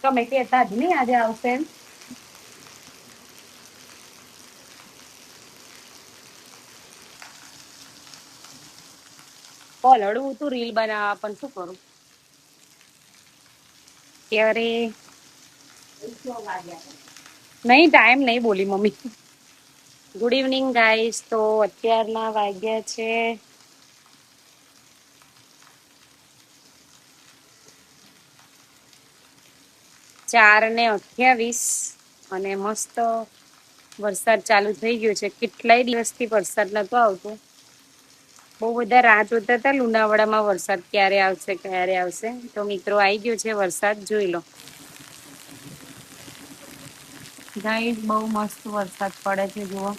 તમે કહેતા જ નહીં આજે આવશે એમ. પલળવું તું રીલ બનાવવા પણ શું કરું ત્યારે નહીં ટાઈમ નહીં બોલી મમ્મી. Good evening guys. તો અત્યારના વાગ્યા છે 4:28 અને મસ્ત વરસાદ ચાલુ થઈ ગયો છે. કેટલાય દિવસથી વરસાદ નતો આવતો. બહુ બધા રાહ જોતા હતા લુણાવાડામાં વરસાદ ક્યારે આવશે. તો મિત્રો આવી ગયો છે વરસાદ, જોઈ લો ગાઈસ. બહુ મસ્ત વરસાદ પડે છે જુઓ.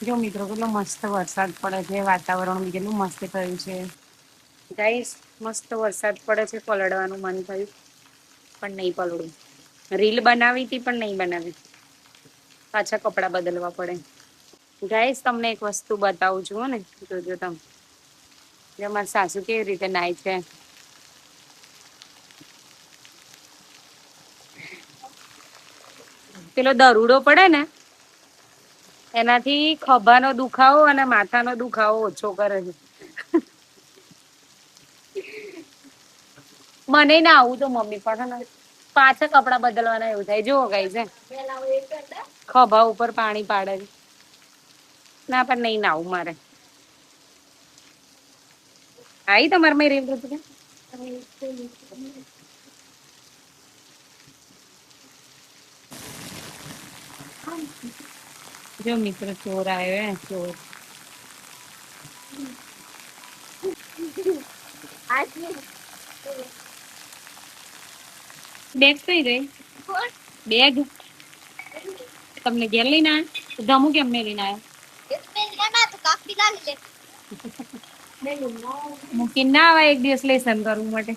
જો મિત્રો કેટલો મસ્ત વરસાદ પડે છે. વાતાવરણ બી કેટલું મસ્ત થયું છે ગાઈસ. મસ્ત વરસાદ પડે છે. પલળવાનું મન થયું પણ નહીં પલળું. રીલ બનાવી હતી પણ નહીં બનાવી. પાછા કપડાં બદલવા પડે. ગાઈસ તમને એક વસ્તુ બતાવું છું ને, જોજો તમે. મારા સાસુ કેવી રીતે નાય છે. પેલો દરુડો પડે ને એનાથી ખભાનો દુખાવો અને માથાનો દુખાવો ઓછો કરે છે. મને ના આવું તો મમ્મી પણ પાછા કપડા બદલવાના એવું થાય. જુઓ ગાઈસ ખભા ઉપર પાણી પાડે છે. ના પણ નહીં ના આવું મારે. આવી તમારે મેં રેલ હતું જો મિત્ર ચોર આવ્યો ચોર. બેગ કઈ ગઈ? બેગ તમને ઘેર લઈને આવ્યા? ધમુ કેમ નહીં લઈને આવ્યા? મૂકીને ના આવે એક દિવસ લેસન કરવું માટે.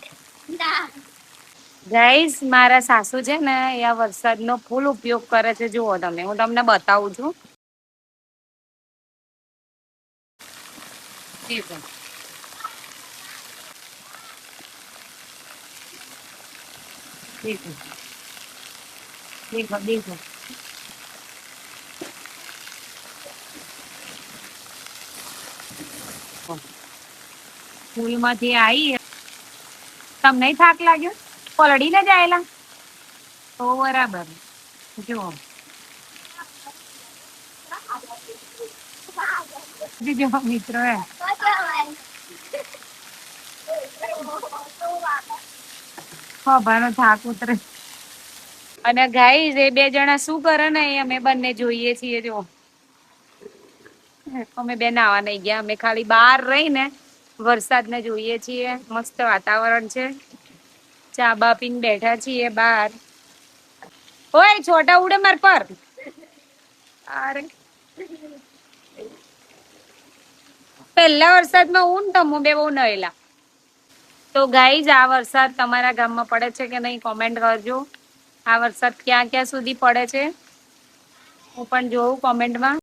ગાઈસ મારા સાસુ છે ને એ આ વરસાદનો ફૂલ ઉપયોગ કરે છે. જુઓ તમે, હું તમને બતાવું છું. દેખો સ્કૂલમાંથી આવી. તમને થાક લાગ્યો? પલળીને જ આવેલા તો બરાબર. જુઓ મિત્રો ખભાનો થાક ઉતરે. અને ગાઈસ એ બે જણા શું કરે ને એ અમે બંને જોઈએ છીએ. જો અમે બે નાવા નહીં ગયા. અમે ખાલી બહાર રહીને વરસાદને જોઈએ છીએ. મસ્ત વાતાવરણ છે. ચા બા પીને બેઠા છીએ બહાર. ઓય છોટા ઉડે માર પર. અરે પહેલા વરસાદમાં હું ને તમો બે બહુ નહેલા. તો ગાઈઝ આ વરસાદ તમારા ગામમાં પડે છે કે નહીં કોમેન્ટ કરજો. આ વરસાદ ક્યાં ક્યાં સુધી પડે છે હું પણ જોઉં કોમેન્ટમાં.